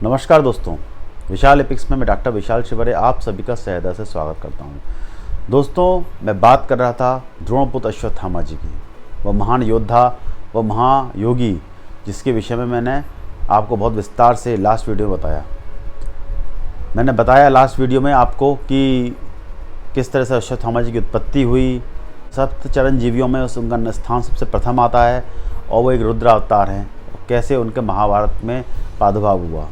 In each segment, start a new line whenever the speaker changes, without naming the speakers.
नमस्कार दोस्तों, विशाल एपिक्स में मैं डॉक्टर विशाल शिवरे आप सभी का सहृदय से स्वागत करता हूं। दोस्तों, मैं बात कर रहा था द्रोणपुत्र अश्वत्थामा जी की, वह महान योद्धा, वह महायोगी, जिसके विषय में मैंने आपको बहुत विस्तार से लास्ट वीडियो में बताया। मैंने बताया लास्ट वीडियो में आपको कि किस तरह से अश्वत्थामा जी की उत्पत्ति हुई। सप्त चिरंजीवियों में उनका स्थान सबसे प्रथम आता है और वो एक रुद्र अवतार हैं। कैसे उनके महाभारत में प्रादुर्भाव हुआ,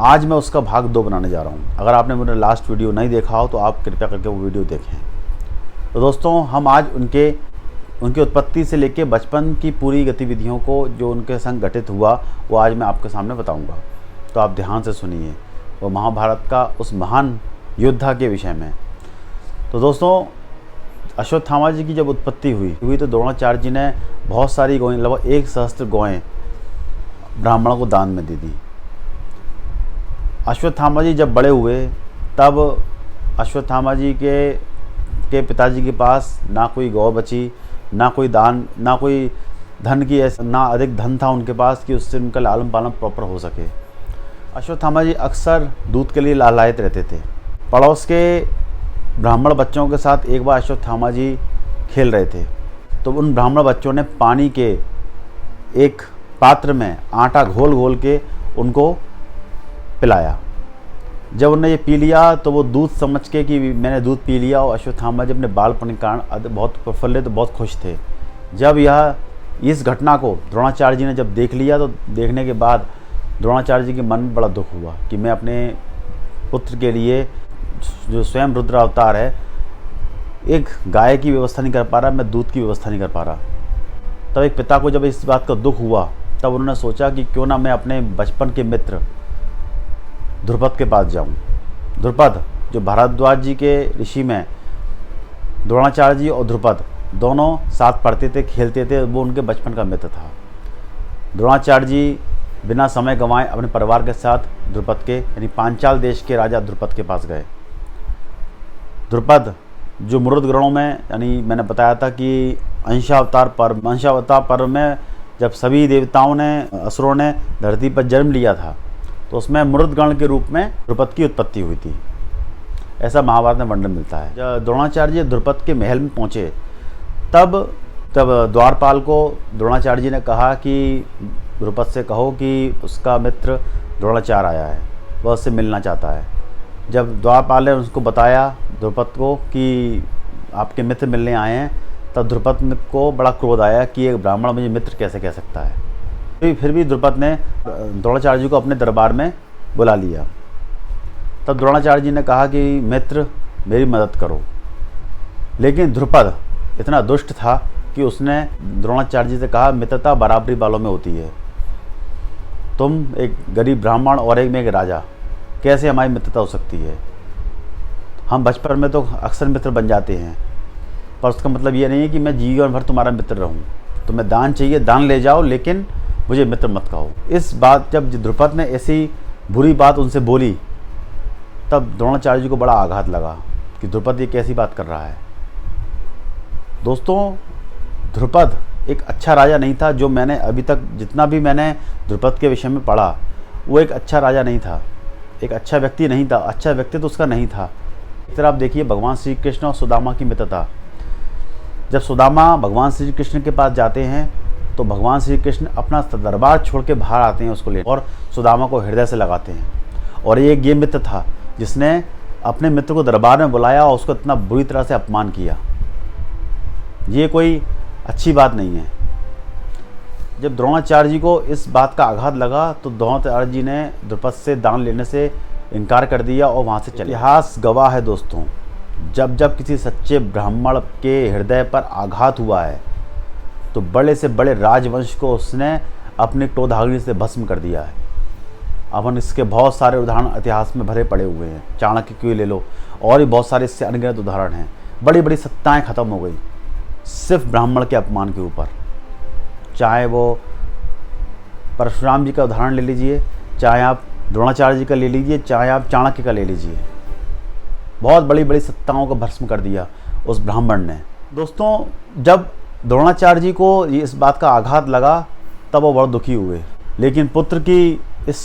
आज मैं उसका भाग 2 बनाने जा रहा हूँ। अगर आपने मेरा लास्ट वीडियो नहीं देखा हो तो आप कृपया करके वो वीडियो देखें। तो दोस्तों, हम आज उनकी उत्पत्ति से लेकर बचपन की पूरी गतिविधियों को जो उनके संग घटित हुआ वो आज मैं आपके सामने बताऊँगा। तो आप ध्यान से सुनिए, वो महाभारत का उस महान योद्धा के विषय में। तो दोस्तों, अश्वत्थामा जी की जब उत्पत्ति हुई तो द्रोणाचार्य जी ने बहुत सारी गौएं, लगभग 1,000 गौएं ब्राह्मणों को दान में दे दी। अश्वत्थामा जी जब बड़े हुए तब अश्वत्थामा जी के पिताजी के पास ना कोई गौ बची, ना कोई दान, ना कोई धन की, ना अधिक धन था उनके पास कि उससे उनका लालन पालन प्रॉपर हो सके। अश्वत्थामा जी अक्सर दूध के लिए लालायित रहते थे। पड़ोस के ब्राह्मण बच्चों के साथ एक बार अश्वत्थामा जी खेल रहे थे तो उन ब्राह्मण बच्चों ने पानी के एक पात्र में आटा घोल के उनको पिलाया। जब उन्होंने ये पी लिया तो वो दूध समझ के कि मैंने दूध पी लिया, और अश्वत्थामा जी अपने बालपन के कारण बहुत प्रफुल्लित, बहुत खुश थे। जब इस घटना को द्रोणाचार्य जी ने जब देख लिया तो देखने के बाद द्रोणाचार्य जी के मन में बड़ा दुख हुआ कि मैं अपने पुत्र के लिए, जो स्वयं रुद्र अवतार है, एक गाय की व्यवस्था नहीं कर पा रहा, मैं दूध की व्यवस्था नहीं कर पा रहा। तब एक पिता को जब इस बात का दुख हुआ तब उन्होंने सोचा कि क्यों ना मैं अपने बचपन के मित्र द्रुपद के पास जाऊं। द्रुपद, जो भारद्वाज जी के ऋषि में द्रोणाचार्य जी और द्रुपद दोनों साथ पढ़ते थे, खेलते थे, वो उनके बचपन का मित्र था। द्रोणाचार्य जी बिना समय गंवाए अपने परिवार के साथ द्रुपद के, यानी पांचाल देश के राजा द्रुपद के पास गए। द्रुपद जो मरुद गणों में, यानी मैंने बताया था कि अंशावतार पर्व में जब सभी देवताओं ने, असुरों ने धरती पर जन्म लिया था तो उसमें मरुदगण के रूप में द्रुपद की उत्पत्ति हुई थी, ऐसा महाभारत में वर्णन मिलता है। जब द्रोणाचार्य जी द्रुपद के महल में पहुँचे तब द्वारपाल को द्रोणाचार्य जी ने कहा कि द्रुपद से कहो कि उसका मित्र द्रोणाचार्य आया है, वह उससे मिलना चाहता है। जब द्वारपाल ने उसको बताया द्रुपद को कि आपके मित्र मिलने आए हैं, तब द्रुपद को बड़ा क्रोध आया कि एक ब्राह्मण मुझे मित्र कैसे कह सकता है। फिर भी द्रुपद ने द्रोणाचार्य जी को अपने दरबार में बुला लिया। तब द्रोणाचार्य जी ने कहा कि मित्र, मेरी मदद करो। लेकिन द्रुपद इतना दुष्ट था कि उसने द्रोणाचार्य जी से कहा, मित्रता बराबरी वालों में होती है। तुम एक गरीब ब्राह्मण और एक राजा, कैसे हमारी मित्रता हो सकती है? हम बचपन में तो अक्सर मित्र बन जाते हैं, पर उसका मतलब ये नहीं है कि मैं जीवन भर तुम्हारा मित्र रहूं। तुम्हें दान चाहिए, दान ले जाओ, लेकिन मुझे मित्र मत कहो। इस बात जब द्रुपद ने ऐसी बुरी बात उनसे बोली तब द्रोणाचार्य जी को बड़ा आघात लगा कि द्रुपद ये कैसी बात कर रहा है। दोस्तों, द्रुपद एक अच्छा राजा नहीं था। जो मैंने अभी तक जितना भी मैंने द्रुपद के विषय में पढ़ा, वो एक अच्छा राजा नहीं था, एक अच्छा व्यक्ति नहीं था, अच्छा व्यक्ति तो उसका नहीं था। एक तरह आप देखिए भगवान श्री कृष्ण और सुदामा की मित्रता। जब सुदामा भगवान श्री कृष्ण के पास जाते हैं तो भगवान श्री कृष्ण अपना दरबार छोड़ के बाहर आते हैं उसको लेकर, और सुदामा को हृदय से लगाते हैं। और ये मित्र था जिसने अपने मित्र को दरबार में बुलाया और उसको इतना बुरी तरह से अपमान किया। ये कोई अच्छी बात नहीं है। जब द्रोणाचार्य जी को इस बात का आघात लगा तो द्रोणाचार्य जी ने द्रुपद से दान लेने से इनकार कर दिया और वहाँ से चले। इतिहास गवाह है दोस्तों, जब किसी सच्चे ब्राह्मण के हृदय पर आघात हुआ है तो बड़े से बड़े राजवंश को उसने अपने टोधागनी से भस्म कर दिया है। अपन इसके बहुत सारे उदाहरण इतिहास में भरे पड़े हुए हैं। चाणक्य को ले लो, और भी बहुत सारे इससे अनगिनत उदाहरण हैं। बड़ी बड़ी सत्ताएं खत्म हो गई सिर्फ ब्राह्मण के अपमान के ऊपर। चाहे वो परशुराम जी का उदाहरण ले लीजिए, चाहे आप द्रोणाचार्य जी का ले लीजिए, चाहे आप चाणक्य का ले लीजिए, बहुत बड़ी बड़ी सत्ताओं को भस्म कर दिया उस ब्राह्मण ने। दोस्तों, जब द्रोणाचार्य जी को इस बात का आघात लगा तब वो बहुत दुखी हुए, लेकिन पुत्र की इस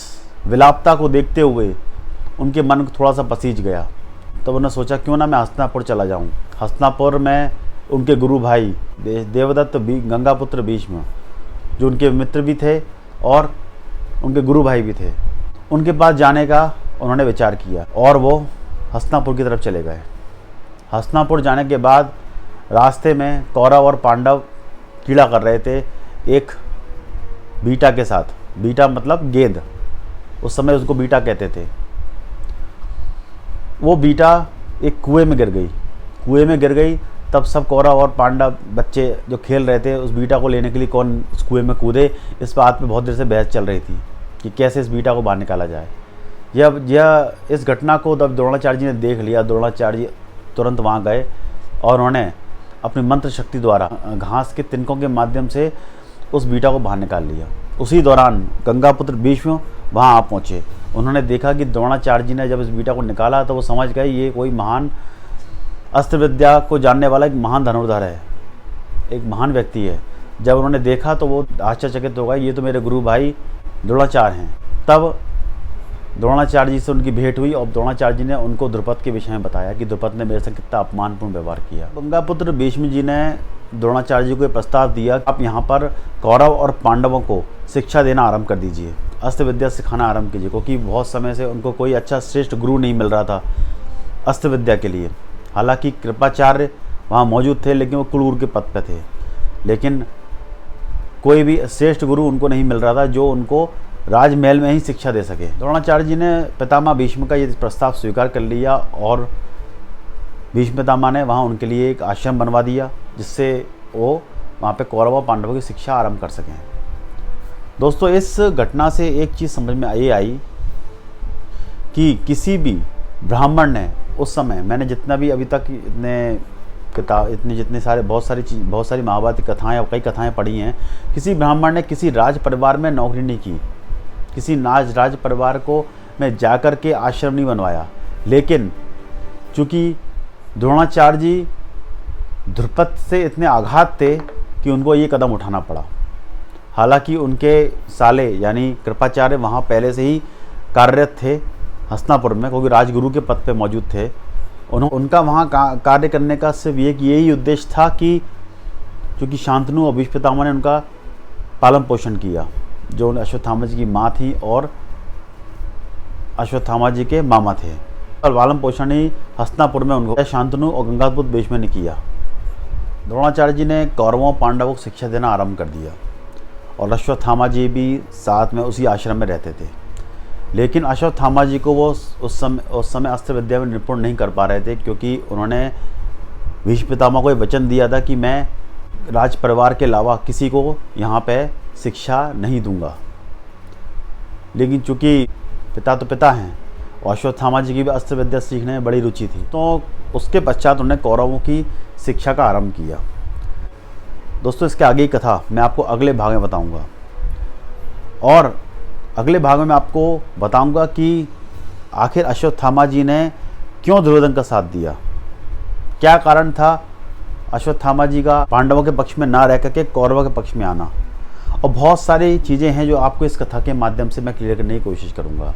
विलापता को देखते हुए उनके मन को थोड़ा सा पसीज गया। तब उन्होंने सोचा क्यों ना मैं हस्तिनापुर चला जाऊं। हस्तिनापुर में उनके गुरु भाई देवदत्त गंगापुत्र भीष्म, जो उनके मित्र भी थे और उनके गुरु भाई भी थे, उनके पास जाने का उन्होंने विचार किया और वो हस्तिनापुर की तरफ चले गए। हस्तिनापुर जाने के बाद रास्ते में कौरव और पांडव कीड़ा कर रहे थे एक बीटा के साथ। बीटा मतलब गेंद, उस समय उसको बीटा कहते थे। वो बीटा एक कुएं में गिर गई। कुएं में गिर गई तब सब कौरव और पांडव बच्चे जो खेल रहे थे उस बीटा को लेने के लिए कौन उस कुएं में कूदे, इस बात पे बहुत देर से बहस चल रही थी कि कैसे इस बीटा को बाहर निकाला जाए। इस घटना को जब द्रोणाचार्य जी ने देख लिया, द्रोणाचार्य जी तुरंत वहाँ गए और उन्होंने अपनी मंत्र शक्ति द्वारा घास के तिनकों के माध्यम से उस बीटा को बाहर निकाल लिया। उसी दौरान गंगापुत्र भीष्म वहाँ आ पहुँचे। उन्होंने देखा कि द्रोणाचार्य जी ने जब इस बीटा को निकाला तो वो समझ गए ये कोई महान अस्त्र विद्या को जानने वाला एक महान धनुर्धर है, एक महान व्यक्ति है। जब उन्होंने देखा तो वो आश्चर्यचकित हो गए, ये तो मेरे गुरु भाई द्रोणाचार्य हैं। तब द्रोणाचार्य जी से उनकी भेंट हुई और द्रोणाचार्य जी ने उनको द्रुपद के विषय में बताया कि द्रुपद ने मेरे से कितना अपमानपूर्ण व्यवहार किया। गंगापुत्र भीष्म जी ने द्रोणाचार्य जी को प्रस्ताव दिया, आप यहाँ पर कौरव और पांडवों को शिक्षा देना आरंभ कर दीजिए, अस्त्र विद्या सिखाना आरंभ कीजिए, क्योंकि बहुत समय से उनको कोई अच्छा श्रेष्ठ गुरु नहीं मिल रहा था अस्त्र विद्या के लिए। हालांकि कृपाचार्य वहाँ मौजूद थे लेकिन वो कुलगुरु के पद पर थे, लेकिन कोई भी श्रेष्ठ गुरु उनको नहीं मिल रहा था जो उनको राजमहल में ही शिक्षा दे सके। द्रोणाचार्य जी ने पितामह भीष्म का ये प्रस्ताव स्वीकार कर लिया और भीष्म पितामह ने वहाँ उनके लिए एक आश्रम बनवा दिया जिससे वो वहाँ पे कौरव और पांडवों की शिक्षा आरंभ कर सकें। दोस्तों, इस घटना से एक चीज़ समझ में ये आई कि किसी भी ब्राह्मण ने उस समय, मैंने जितना भी अभी तक बहुत सारी महाभारत की कथाएं और कई कथाएं पढ़ी हैं, किसी ब्राह्मण ने किसी राज परिवार में नौकरी नहीं की, किसी राज परिवार को में जाकर के आश्रम नहीं बनवाया। लेकिन चूँकि द्रोणाचार्य जी द्रुपद से इतने आघात थे कि उनको ये कदम उठाना पड़ा। हालांकि उनके साले यानी कृपाचार्य वहाँ पहले से ही कार्यरत थे हस्तिनापुर में, क्योंकि राजगुरु के पद पे मौजूद थे। उनका वहाँ कार्य करने का सिर्फ यही उद्देश्य था कि क्योंकि शांतनु और भीष्म पितामह ने उनका पालन पोषण किया, जो अश्वत्थामा जी की माँ थी और अश्वत्थामा जी के मामा थे, और पालन पोषण ही हस्तिनापुर में उनको शांतनु और गंगापुत्र भीष्म ने किया। द्रोणाचार्य जी ने कौरवों पांडवों को शिक्षा देना आरंभ कर दिया और अश्वत्थामा जी भी साथ में उसी आश्रम में रहते थे। लेकिन अश्वत्थामा जी को वो उस समय अस्त्र विद्या में निपुण नहीं कर पा रहे थे, क्योंकि उन्होंने भीष्म पितामह को वचन दिया था कि मैं राज परिवार के अलावा किसी को यहाँ पे शिक्षा नहीं दूंगा। लेकिन चूँकि पिता तो पिता हैं और अश्वत्थामा जी की भी अस्त्र विद्या सीखने में बड़ी रुचि थी, तो उसके पश्चात उन्होंने कौरवों की शिक्षा का आरंभ किया। दोस्तों, इसके आगे की कथा मैं आपको अगले भाग में बताऊंगा और अगले भाग में मैं आपको बताऊंगा कि आखिर अश्वत्थामा जी ने क्यों दुर्योधन का साथ दिया, क्या कारण था अश्वत्थामा जी का पांडवों के पक्ष में ना रह करके कौरवों के पक्ष में आना, और बहुत सारी चीज़ें हैं जो आपको इस कथा के माध्यम से मैं क्लियर करने की कोशिश करूंगा।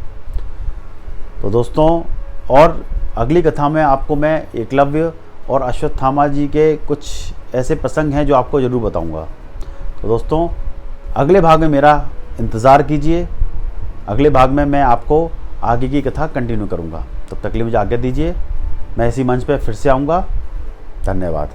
तो दोस्तों, और अगली कथा में आपको मैं एकलव्य और अश्वत्थामा जी के कुछ ऐसे प्रसंग हैं जो आपको ज़रूर बताऊंगा। तो दोस्तों, अगले भाग में मेरा इंतज़ार कीजिए। अगले भाग में मैं आपको आगे की कथा कंटिन्यू करूंगा। तब तक के लिए मुझे आज्ञा दीजिए, मैं इसी मंच पर फिर से आऊँगा। धन्यवाद।